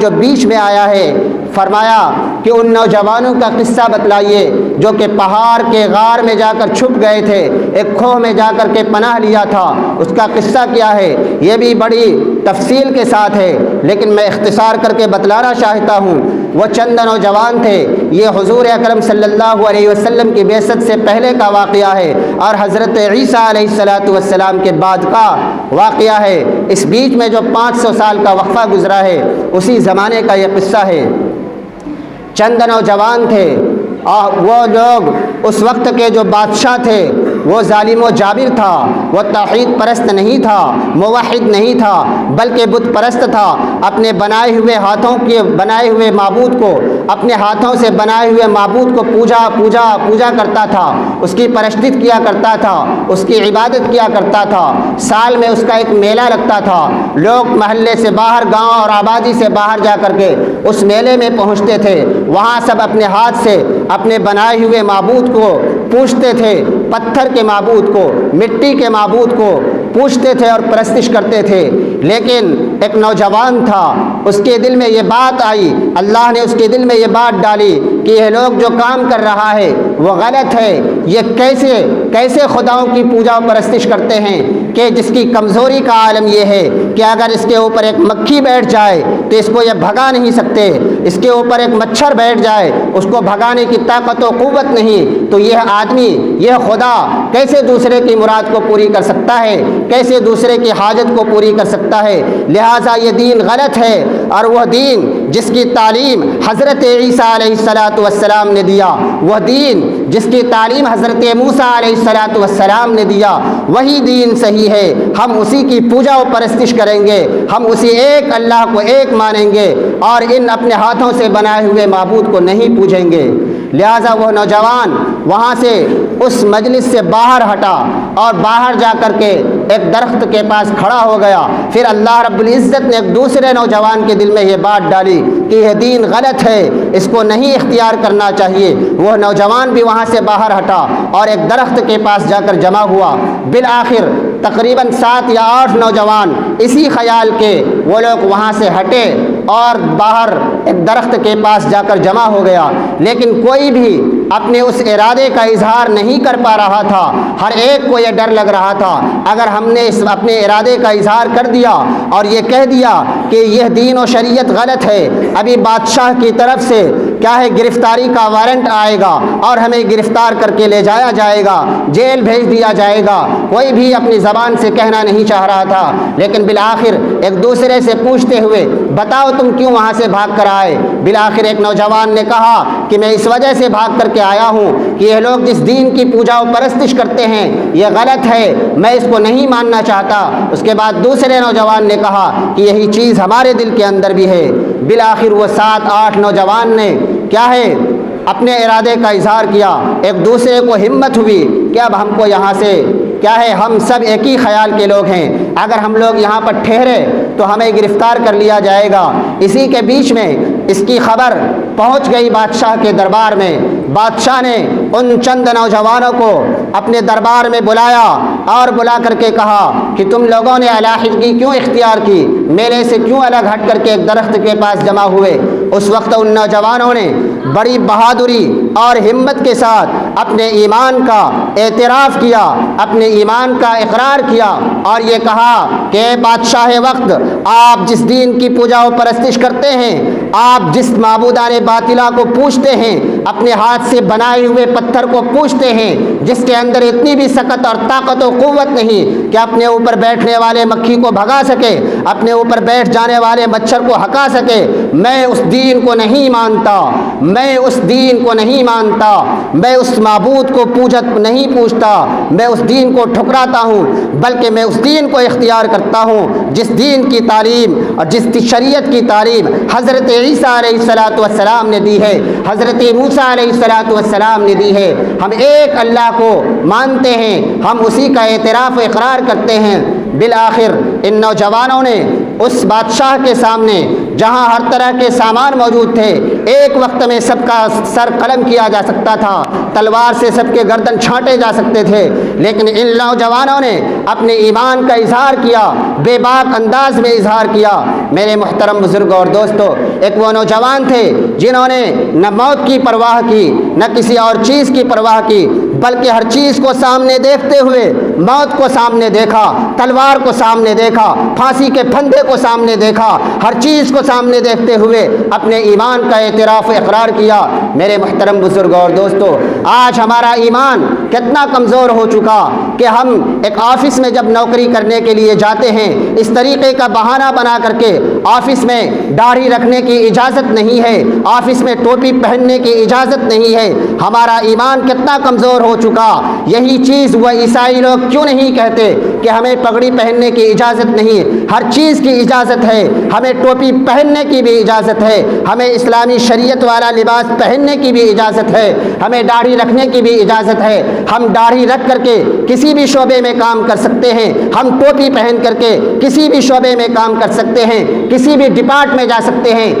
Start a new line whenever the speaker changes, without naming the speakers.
جو بیچ میں آیا ہے فرمایا کہ ان نوجوانوں کا قصہ بتلائیے جو کہ پہاڑ کے غار میں جا کر چھپ گئے تھے، ایک کھوہ میں جا کر کے پناہ لیا تھا، اس کا قصہ کیا ہے؟ یہ بھی بڑی تفصیل کے ساتھ ہے، لیکن میں اختصار کر کے بتلانا چاہتا ہوں۔ وہ چند نوجوان تھے، یہ حضور اکرم صلی اللہ علیہ وسلم کی بعثت سے پہلے کا واقعہ ہے اور حضرت عیسیٰ علیہ السلام کے بعد کا واقعہ ہے۔ اس بیچ میں جو 500 سال کا وقفہ گزرا ہے، اسی زمانے کا یہ قصہ ہے۔ چند نوجوان تھے اور وہ لوگ اس وقت کے جو بادشاہ تھے وہ ظالم و جابر تھا، وہ توحید پرست نہیں تھا، موحد نہیں تھا، بلکہ بت پرست تھا۔ اپنے بنائے ہوئے ہاتھوں کے بنائے ہوئے معبود کو، اپنے ہاتھوں سے بنائے ہوئے معبود کو پوجا کرتا تھا، اس کی پرستش کیا کرتا تھا، اس کی عبادت کیا کرتا تھا۔ سال میں اس کا ایک میلہ لگتا تھا، لوگ محلے سے باہر، گاؤں اور آبادی سے باہر جا کر کے اس میلے میں پہنچتے تھے، وہاں سب اپنے ہاتھ سے اپنے بنائے ہوئے معبود کو پوجتے تھے، پتھر کے معبود کو، مٹی کے معبود کو پوجتے تھے اور پرستش کرتے تھے۔ لیکن ایک نوجوان تھا، اس کے دل میں یہ بات آئی، اللہ نے اس کے دل میں یہ بات ڈالی کہ یہ لوگ جو کام کر رہا ہے وہ غلط ہے، یہ کیسے خداؤں کی پوجا و پرستش کرتے ہیں کہ جس کی کمزوری کا عالم یہ ہے کہ اگر اس کے اوپر ایک مکھی بیٹھ جائے تو اس کو یہ بھگا نہیں سکتے، اس کے اوپر ایک مچھر بیٹھ جائے اس کو بھگانے کی طاقت و قوت نہیں، تو یہ آدمی، یہ خدا کیسے دوسرے کی مراد کو پوری کر سکتا ہے، کیسے دوسرے کی حاجت کو پوری کر سکتا ہے؟ لہٰذا یہ دین غلط ہے، اور وہ دین جس کی تعلیم حضرت عیسیٰ علیہ السلام نے دیا، وہ دین جس کی تعلیم حضرت موسیٰ علیہ السلام نے دیا، وہی دین صحیح ہے۔ ہم اسی کی پوجا و پرستش کریں گے، ہم اسی ایک اللہ کو ایک مانیں گے اور ان اپنے ہاتھوں سے بنائے ہوئے معبود کو نہیں پوجیں گے۔ لہٰذا وہ نوجوان وہاں سے اس مجلس سے باہر ہٹا اور باہر جا کر کے ایک درخت کے پاس کھڑا ہو گیا۔ پھر اللہ رب العزت نے ایک دوسرے نوجوان کے دل میں یہ بات ڈالی کہ یہ دین غلط ہے، اس کو نہیں اختیار کرنا چاہیے۔ وہ نوجوان بھی وہاں سے باہر ہٹا اور ایک درخت کے پاس جا کر جمع ہوا۔ بالآخر تقریباً 7 یا 8 نوجوان اسی خیال کے وہ لوگ وہاں سے ہٹے اور باہر ایک درخت کے پاس جا کر جمع ہو گیا، لیکن کوئی بھی اپنے اس ارادے کا اظہار نہیں کر پا رہا تھا۔ ہر ایک کو یہ ڈر لگ رہا تھا اگر ہم نے اپنے ارادے کا اظہار کر دیا اور یہ کہہ دیا کہ یہ دین و شریعت غلط ہے، ابھی بادشاہ کی طرف سے کیا ہے گرفتاری کا وارنٹ آئے گا اور ہمیں گرفتار کر کے لے جایا جائے گا، جیل بھیج دیا جائے گا۔ کوئی بھی اپنی زبان سے کہنا نہیں چاہ رہا تھا، لیکن بالآخر ایک دوسرے سے پوچھتے ہوئے بتاؤ تم کیوں وہاں سے بھاگ کر آئے؟ بالآخر ایک نوجوان نے کہا کہ میں اس وجہ سے بھاگ کر کے آیا ہوں کہ یہ لوگ جس دین کی پوجا و پرستش کرتے ہیں یہ غلط ہے، میں اس کو نہیں ماننا چاہتا۔ اس کے بعد دوسرے نوجوان نے کہا کہ یہی چیز ہمارے دل کے اندر بھی ہے۔ بالآخر وہ 7-8 نوجوان نے کیا ہے اپنے ارادے کا اظہار کیا، ایک دوسرے کو ہمت ہوئی کہ اب ہم کو یہاں سے کیا ہے، ہم سب ایک ہی خیال کے لوگ ہیں، اگر ہم لوگ یہاں پر ٹھہرے تو ہمیں گرفتار کر لیا جائے گا۔ اسی کے بیچ میں اس کی خبر پہنچ گئی بادشاہ کے دربار میں۔ بادشاہ نے ان چند نوجوانوں کو اپنے دربار میں بلایا اور بلا کر کے کہا کہ تم لوگوں نے علیحدگی کیوں اختیار کی، میلے سے کیوں الگ ہٹ کر کے ایک درخت کے پاس جمع ہوئے؟ اس وقت ان نوجوانوں نے بڑی بہادری اور ہمت کے ساتھ اپنے ایمان کا اعتراف کیا، اپنے ایمان کا اقرار کیا اور یہ کہا کہ بادشاہ وقت، آپ جس دین کی پوجا و پرستش کرتے ہیں، آپ جس معبودان باطلہ کو پوجتے ہیں، اپنے ہاتھ سے بنائے ہوئے پتھر کو پوجتے ہیں جس کے اندر اتنی بھی سکت اور طاقت و قوت نہیں کہ اپنے اوپر بیٹھنے والے مکھی کو بھگا سکے، اپنے اوپر بیٹھ جانے والے مچھر کو ہکا سکے، میں اس دین کو نہیں مانتا، میں اس دین کو نہیں مانتا، میں اس معبود کو نہیں پوجتا، میں اس دین کو ٹھکراتا ہوں، بلکہ میں اس دین کو اختیار کرتا ہوں جس دین کی تعلیم اور جس شریعت کی تعلیم حضرت عیسیٰ علیہ السلام نے دی ہے، حضرت موسیٰ علیہ السلام نے دی ہے۔ ہم ایک اللہ کو مانتے ہیں، ہم اسی کا اعتراف و اقرار کرتے ہیں۔ بالآخر ان نوجوانوں نے اس بادشاہ کے سامنے جہاں ہر طرح کے سامان موجود تھے، ایک وقت میں سب کا سر قلم کیا جا سکتا تھا، تلوار سے سب کے گردن چھانٹے جا سکتے تھے، لیکن ان نوجوانوں نے اپنے ایمان کا اظہار کیا، بے باک انداز میں اظہار کیا۔ میرے محترم بزرگوں اور دوستو، ایک وہ نوجوان تھے جنہوں نے نہ موت کی پرواہ کی، نہ کسی اور چیز کی پرواہ کی، بلکہ ہر چیز کو سامنے دیکھتے ہوئے، موت کو سامنے دیکھا، تلوار کو سامنے دیکھا، پھانسی کے پھندے کو سامنے دیکھا، ہر چیز کو سامنے دیکھتے ہوئے اپنے ایمان کا اعتراف و اقرار کیا۔ میرے محترم بزرگوں اور دوستو، آج ہمارا ایمان کتنا کمزور ہو چکا کہ ہم ایک آفس میں جب نوکری کرنے کے لیے جاتے ہیں، اس طریقے کا بہانہ بنا کر کے آفس میں داڑھی رکھنے کی اجازت نہیں ہے، آفس میں ٹوپی پہننے کی اجازت نہیں ہے۔ ہمارا ایمان کتنا کمزور ہو چکا۔ یہی چیز وہ عیسائی لوگ کیوں نہیں کہتے کہ ہمیں پگڑی پہننے کی اجازت نہیں، ہر چیز کی اجازت ہے، ہمیں ٹوپی پہننے کی بھی اجازت ہے، ہمیں اسلامی شریعت والا لباس پہننے کی بھی اجازت ہے، ہمیں داڑھی رکھنے کی بھی اجازت ہے۔ ہم داڑھی رکھ کر کے کسی بھی شعبے میں کام کر سکتے ہیں، ہم ٹوپی پہن کر کے کسی بھی شعبے میں کام کر سکتے ہیں، کسی بھی ڈپارٹ میں جا سکتے ہیں،